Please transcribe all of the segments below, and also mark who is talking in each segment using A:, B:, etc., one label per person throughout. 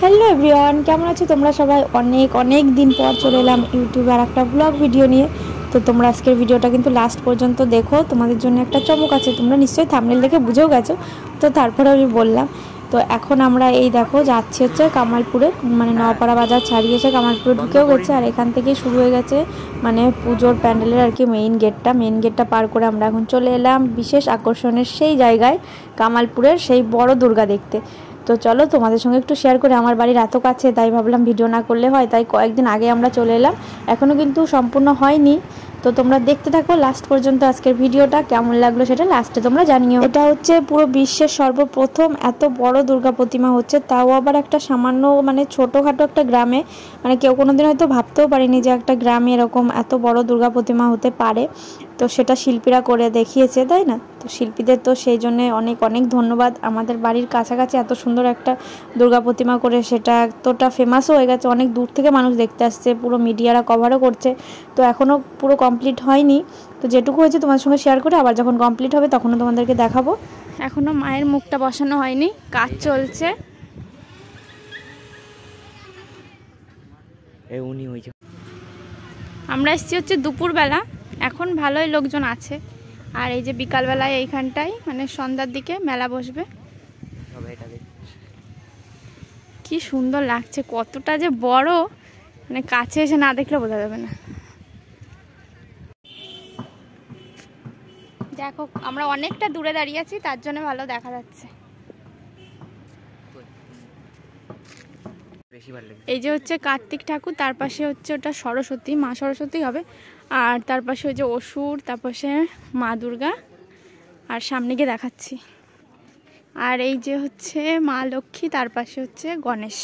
A: Hello everyone, কেমন আছো তোমরা সবাই? অনেক দিন পর চলে এলাম ইউটিউবে আর একটা ব্লগ ভিডিও নিয়ে। তো তোমরা আজকের ভিডিওটা কিন্তু লাস্ট পর্যন্ত দেখো, তোমাদের জন্য একটা চমক আছে। তোমরা নিশ্চয়ই থাম্বনেল দেখে বুঝেও গেছো, তো তারপরে আমি বললাম। তো এখন আমরা এই দেখো যাচ্ছি হচ্ছে কামালপুরে, মানে নওপাড়া বাজার ছাড়িয়ে এসে কামালপুরে ঢুকেও গেছে। আর এখান থেকেই শুরু হয়ে গেছে মানে পুজোর প্যান্ডেলের আর কি মেইন গেটটা পার করে আমরা এখন চলে এলাম বিশেষ আকর্ষণের সেই জায়গায়, কামালপুরের সেই বড় দুর্গা দেখতে। তো চলো তোমাদের সঙ্গে একটু শেয়ার করে, আমার বাড়ির এত কাছে তাই ভাবলাম ভিডিও না করলে হয়, তাই কয়েকদিন আগে আমরা চলে এলাম, এখনও কিন্তু সম্পূর্ণ হয়নি। তো তোমরা দেখতে থাকো লাস্ট পর্যন্ত আজকের ভিডিওটা, কেমন লাগলো সেটা লাস্টে তোমরা জানিও। এটা হচ্ছে পুরো বিশ্বের সর্বপ্রথম এত বড় দুর্গা প্রতিমা হচ্ছে, তাও আবার একটা সামান্য মানে ছোটোখাটো একটা গ্রামে। মানে কেউ কোনোদিন হয়তো ভাবতেও পারেনি যে একটা গ্রামে এরকম এত বড় দুর্গা প্রতিমা হতে পারে। তো সেটা শিল্পীরা করে দেখিয়েছে, তাই না? তো শিল্পীদের তো সেই জন্য অনেক ধন্যবাদ। আমাদের বাড়ির কাছাকাছি এত সুন্দর একটা দুর্গা প্রতিমা করে সেটা এতটা ফেমাসও হয়ে গেছে, অনেক দূর থেকে মানুষ দেখতে আসছে, পুরো মিডিয়ারা কভারও করছে। তো এখনও পুরো কমপ্লিট হয়নি, তো যেটুকু হয়েছে তোমার সঙ্গে শেয়ার করে, আবার যখন কমপ্লিট হবে তখনও তোমাদেরকে দেখাবো। এখনও মায়ের মুখটা বসানো হয়নি, কাজ চলছে। আমরা এসেছি হচ্ছে দুপুরবেলা, এখন ভালোই লোকজন আছে। আর এই যে বিকালবেলায় এইখানটায় মানে সন্ধ্যার দিকে মেলা বসবে। কি সুন্দর লাগছে, কতটা যে বড় মানে কাছে এসে না দেখলে বোঝা যাবে না। দেখো আমরা অনেকটা দূরে দাঁড়িয়ে আছি, তার জন্য ভালো দেখা যাচ্ছে। এই যে হচ্ছে কার্তিক ঠাকুর, তার পাশে হচ্ছে ওটা সরস্বতী, মা সরস্বতী হবে। আর তার পাশে ওই যে অসুর, তার পাশে মা দুর্গা, আর সামনে গিয়ে দেখাচ্ছি। আর এই যে হচ্ছে মা লক্ষ্মী, তার পাশে হচ্ছে গণেশ।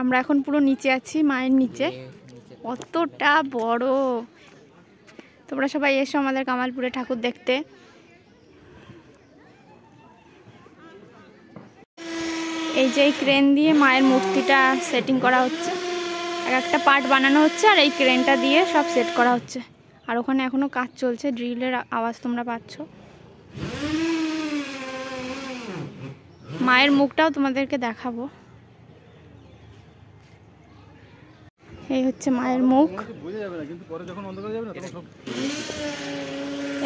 A: আমরা এখন পুরো নিচে আছি, মায়ের নিচে, কতটা বড়। তোমরা সবাই এসো আমাদের কামালপুরে ঠাকুর দেখতে। এই যে ক্রেন দিয়ে মায়ের মূর্তিটা সেটিং করা হচ্ছে, একটা পার্ট বানানো হচ্ছে, আর এই ক্রেনটা দিয়ে সব সেট করা হচ্ছে। আর ওখানে এখনো কাজ চলছে, ড্রিলের আওয়াজ তোমরা পাচ্ছ। মায়ের মুখটাও তোমাদেরকে দেখাবো। এই হচ্ছে মায়ের মুখ।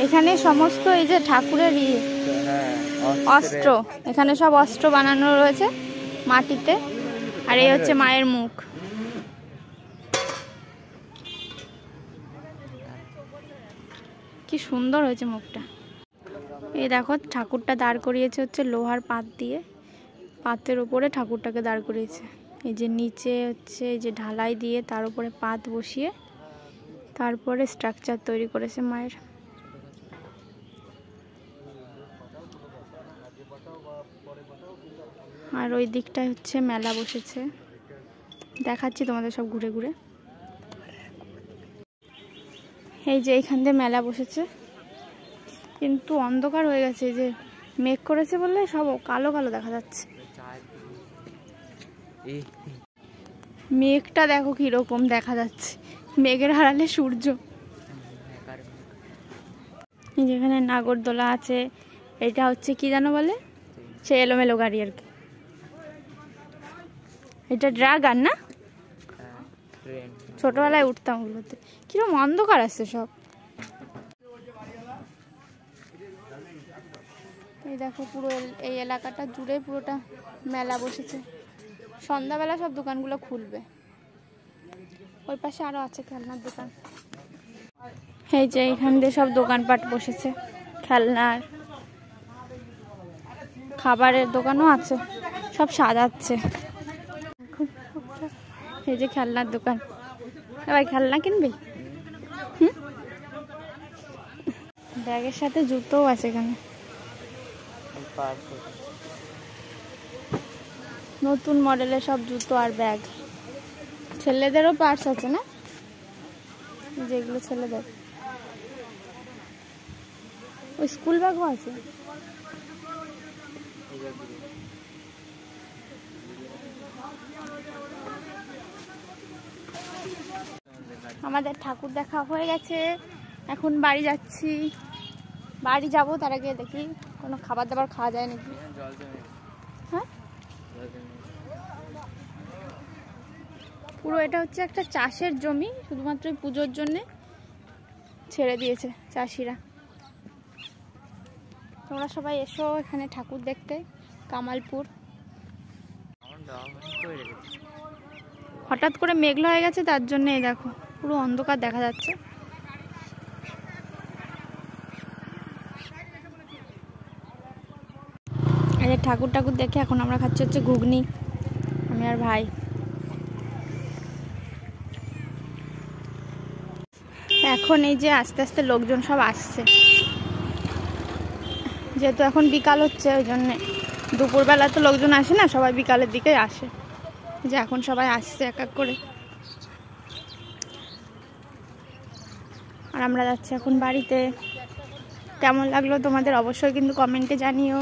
A: এখানে সমস্ত এই যে ঠাকুরের অস্ত্র, এখানে সব অস্ত্র বানানো রয়েছে মাটিতে। আর এই হচ্ছে মায়ের মুখ। কি সুন্দর হয়েছে মুখটা। এই দেখো ঠাকুরটা দাঁড় করিয়েছে হচ্ছে লোহার পাত দিয়ে, পাতের উপরে ঠাকুরটাকে দাঁড় করিয়েছে। এই যে নিচে হচ্ছে এই যে ঢালাই দিয়ে তার উপরে পাত বসিয়ে তারপরে স্ট্রাকচার তৈরি করেছে মায়ের। আর ওই দিকটায় হচ্ছে মেলা বসেছে, দেখাচ্ছি তোমাদের সব ঘুরে ঘুরে। এই যে এইখান দিয়ে মেলা বসেছে, কিন্তু অন্ধকার হয়ে গেছে, এই যে মেঘ করেছে বললে সব কালো কালো দেখা যাচ্ছে। মেঘটা দেখো কিরকম দেখা যাচ্ছে, মেঘের হারালে সূর্য। যেখানে নাগরদোলা আছে, এটা হচ্ছে কি জানো বলে, সে এলোমেলো গাড়ি আর কি। এটা ড্রাগন না, ছোটবেলায় উঠতাম ওগুলোতে। কিরকম অন্ধকার আছে সব। এই দেখো পুরো এই এলাকাটা জুড়ে পুরোটা মেলা বসেছে। সন্ধ্যাবেলা সব দোকানগুলো খুলবে। ওই পাশে আরো আছে খেলনার দোকান। এই যে এখান দিয়ে সব দোকানপাট বসেছে, খেলনার, খাবারের দোকানও আছে, সব সাজাচ্ছে। এই যে খেলনার দোকান, ভাই খেলনা কিনবি? ব্যাগের সাথে জুতোও আছে এখানে, নতুন মডেলের সব জুতো আর ব্যাগ। ছেলেদেরও পার্টস আছে না, যেগুলো ছেলেদের। ওই স্কুল ব্যাগও আছে। আমাদের ঠাকুর দেখা হয়ে গেছে, এখন বাড়ি যাচ্ছি। বাড়ি যাবো, তার আগে দেখি কোনো খাবার দাবার খাওয়া যায় নাকি। হ্যাঁ পুরো এটা হচ্ছে একটা চাষের জমি, শুধুমাত্র পুজোর জন্যে ছেড়ে দিয়েছে চাষিরা। তোমরা সবাই এসো এখানে ঠাকুর দেখতে, কামালপুর। হঠাৎ করে মেঘলা হয়ে গেছে, তার জন্য এই দেখো পুরো অন্ধকার দেখা যাচ্ছে। এই যে ঠাকুর দেখে এখন আমরা খাচ্ছি হচ্ছে ঘুগনি, আমি আর ভাই। এখন এই যে আস্তে আস্তে লোকজন সব আসছে, যেহেতু এখন বিকাল হচ্ছে ওই জন্যে। দুপুরবেলা তো লোকজন আসে না, সবাই বিকালের দিকে আসে। যে এখন সবাই আসছে এক এক করে। আর আমরা যাচ্ছি এখন বাড়িতে। কেমন লাগলো তোমাদের অবশ্যই কিন্তু কমেন্টে জানিও।